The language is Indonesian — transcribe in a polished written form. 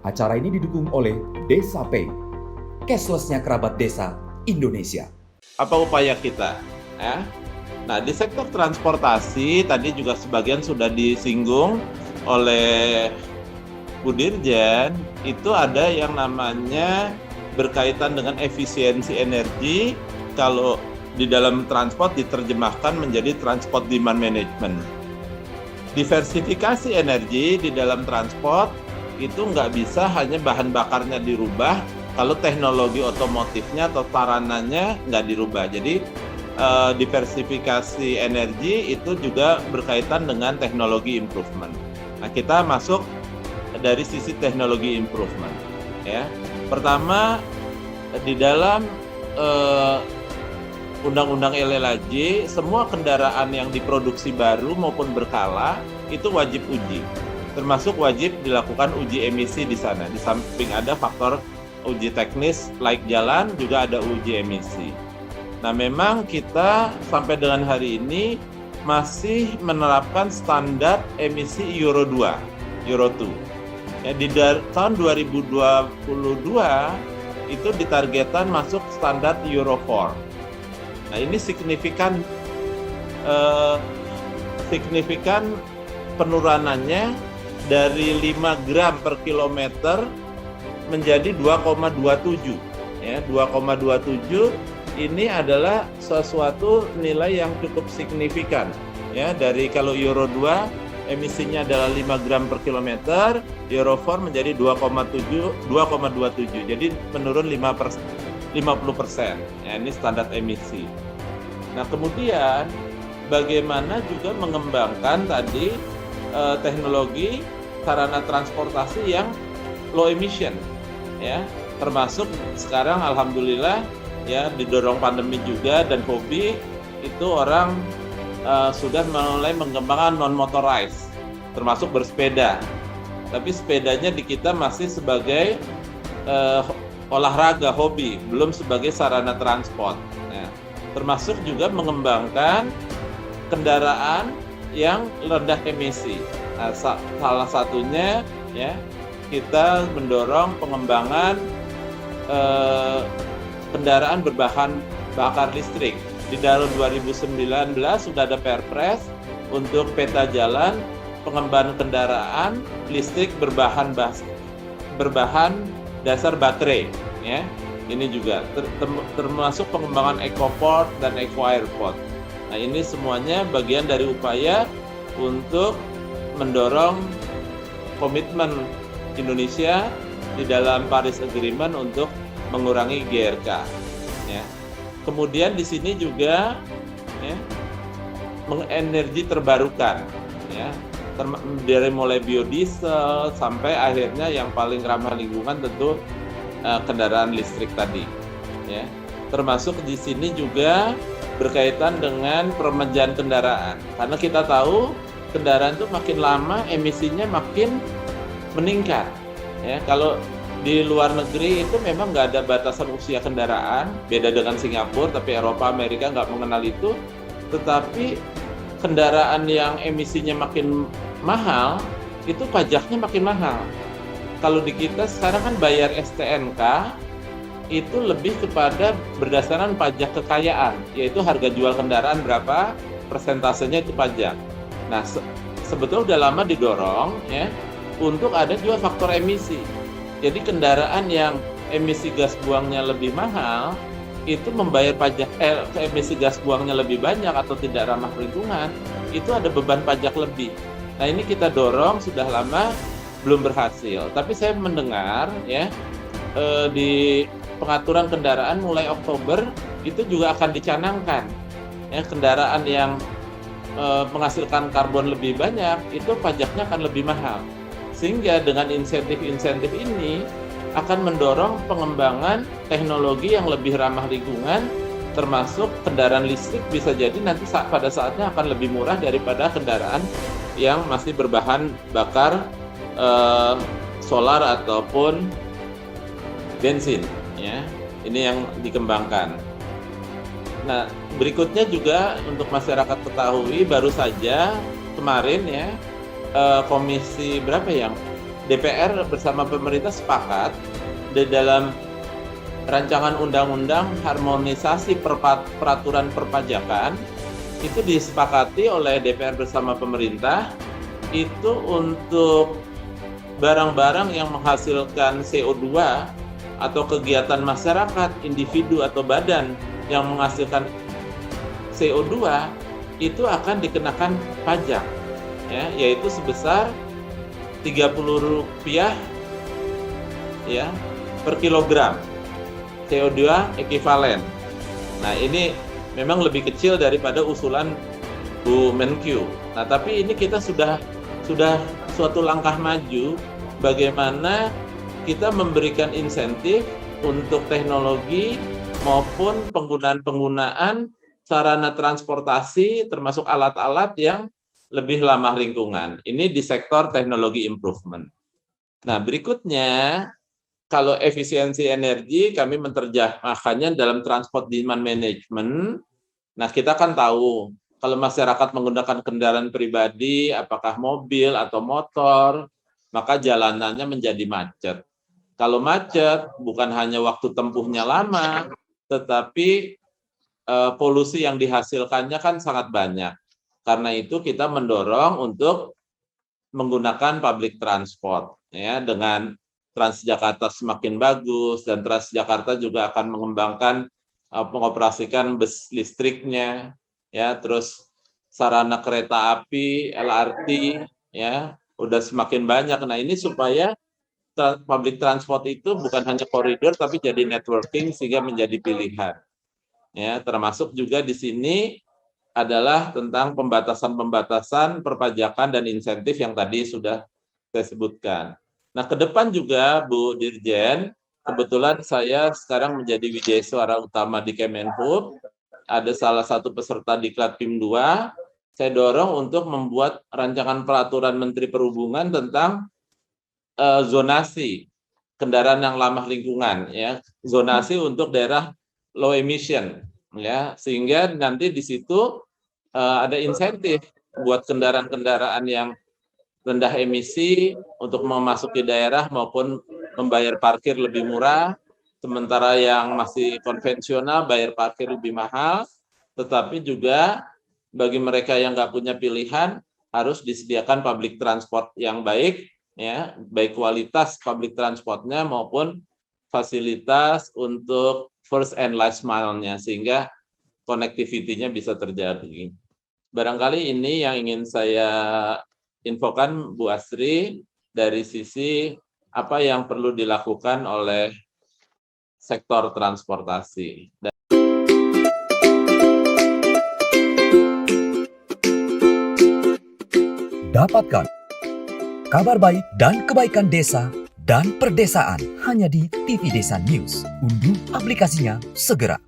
Acara ini didukung oleh Desa Pay, cashless-nya kerabat desa Indonesia. Apa upaya kita? Ya? Nah, di sektor transportasi tadi juga sebagian sudah disinggung oleh Bu Dirjen, itu ada yang namanya berkaitan dengan efisiensi energi. Kalau di dalam transport diterjemahkan menjadi transport demand management. Diversifikasi energi di dalam transport itu nggak bisa hanya bahan bakarnya dirubah kalau teknologi otomotifnya atau sarananya nggak dirubah. Jadi diversifikasi energi itu juga berkaitan dengan teknologi improvement. Nah, kita masuk dari sisi teknologi improvement. Ya, pertama di dalam Undang-Undang LLAJ, semua kendaraan yang diproduksi baru maupun berkala itu wajib uji. Termasuk wajib dilakukan uji emisi di sana. Di samping ada faktor uji teknis laik jalan, juga ada uji emisi. Nah, memang kita sampai dengan hari ini masih menerapkan standar emisi Euro 2, Euro 2. Ya, di tahun 2022 itu ditargetkan masuk standar Euro 4. Nah, ini signifikan penurunannya dari 5 gram per kilometer menjadi 2,27. Ya, 2,27 ini adalah sesuatu nilai yang cukup signifikan. Ya, dari kalau Euro 2 emisinya adalah 5 gram per kilometer, Euro 4 menjadi 2,27. Jadi menurun 50%. Ya, ini standar emisi. Nah, kemudian bagaimana juga mengembangkan tadi teknologi sarana transportasi yang low emission, ya, termasuk sekarang alhamdulillah ya didorong pandemi juga dan hobi itu orang sudah mulai mengembangkan non motorized, termasuk bersepeda. Tapi sepedanya di kita masih sebagai olahraga hobi, belum sebagai sarana transport. Nah, termasuk juga mengembangkan kendaraan yang rendah emisi. Nah, salah satunya ya kita mendorong pengembangan kendaraan berbahan bakar listrik. Di tahun 2019 sudah ada Perpres untuk peta jalan pengembangan kendaraan listrik berbahan dasar baterai. Ya, ini juga termasuk pengembangan EcoPort dan EcoAirport. Nah, ini semuanya bagian dari upaya untuk mendorong komitmen Indonesia di dalam Paris Agreement untuk mengurangi GRK. Ya. Kemudian di sini juga ya, energi terbarukan, ya, dari mulai biodiesel sampai akhirnya yang paling ramah lingkungan tentu kendaraan listrik tadi. Ya. Termasuk di sini juga berkaitan dengan peremajaan kendaraan, karena kita tahu kendaraan itu makin lama emisinya makin meningkat. Ya, kalau di luar negeri itu memang nggak ada batasan usia kendaraan, beda dengan Singapura, tapi Eropa, Amerika nggak mengenal itu. Tetapi kendaraan yang emisinya makin mahal, itu pajaknya makin mahal. Kalau di kita sekarang kan bayar STNK, itu lebih kepada berdasarkan pajak kekayaan, yaitu harga jual kendaraan berapa, persentasenya itu pajak. Nah, sebetulnya udah lama didorong ya untuk ada juga faktor emisi. Jadi kendaraan yang emisi gas buangnya lebih mahal itu membayar pajak emisi gas buangnya lebih banyak atau tidak ramah lingkungan, itu ada beban pajak lebih. Nah, ini kita dorong sudah lama belum berhasil. Tapi saya mendengar ya di pengaturan kendaraan mulai Oktober itu juga akan dicanangkan ya, kendaraan yang menghasilkan karbon lebih banyak itu pajaknya akan lebih mahal, sehingga dengan insentif-insentif ini akan mendorong pengembangan teknologi yang lebih ramah lingkungan, termasuk kendaraan listrik bisa jadi nanti pada saatnya akan lebih murah daripada kendaraan yang masih berbahan bakar solar ataupun bensin. Ya, ini yang dikembangkan. Nah, berikutnya juga untuk masyarakat ketahui baru saja kemarin ya komisi berapa yang DPR bersama pemerintah sepakat di dalam rancangan undang-undang harmonisasi peraturan perpajakan itu disepakati oleh DPR bersama pemerintah itu untuk barang-barang yang menghasilkan CO2 atau kegiatan masyarakat, individu atau badan yang menghasilkan CO2 itu akan dikenakan pajak, ya, yaitu sebesar Rp30 ya per kilogram CO2 ekuivalen. Nah, ini memang lebih kecil daripada usulan Bu Menkyu. Nah, tapi ini kita sudah suatu langkah maju bagaimana kita memberikan insentif untuk teknologi maupun penggunaan sarana transportasi termasuk alat-alat yang lebih ramah lingkungan. Ini di sektor teknologi improvement. Nah, berikutnya, kalau efisiensi energi kami menerjemahkannya dalam transport demand management. Nah, kita kan tahu kalau masyarakat menggunakan kendaraan pribadi, apakah mobil atau motor, maka jalanannya menjadi macet. Kalau macet, bukan hanya waktu tempuhnya lama, tetapi polusi yang dihasilkannya kan sangat banyak. Karena itu kita mendorong untuk menggunakan public transport, ya, dengan Transjakarta semakin bagus, dan Transjakarta juga akan mengembangkan mengoperasikan bus listriknya, ya, terus sarana kereta api, LRT, ya, udah semakin banyak. Nah, ini supaya public transport itu bukan hanya koridor tapi jadi networking sehingga menjadi pilihan. Ya, termasuk juga di sini adalah tentang pembatasan perpajakan dan insentif yang tadi sudah saya sebutkan. Nah, ke depan juga Bu Dirjen, kebetulan saya sekarang menjadi Wijaya Suara Utama di Kemenhub, ada salah satu peserta Diklat PIM 2, saya dorong untuk membuat rancangan peraturan Menteri Perhubungan tentang zonasi kendaraan yang ramah lingkungan, ya, zonasi untuk daerah low emission, ya, sehingga nanti di situ ada insentif buat kendaraan-kendaraan yang rendah emisi untuk memasuki daerah maupun membayar parkir lebih murah, sementara yang masih konvensional bayar parkir lebih mahal, tetapi juga bagi mereka yang nggak punya pilihan harus disediakan public transport yang baik, ya, baik kualitas public transportnya maupun fasilitas untuk first and last mile-nya sehingga connectivity-nya bisa terjadi. Barangkali ini yang ingin saya infokan Bu Asri dari sisi apa yang perlu dilakukan oleh sektor transportasi. Dapatkan kabar baik dan kebaikan desa dan perdesaan hanya di TV Desa News. Unduh aplikasinya segera.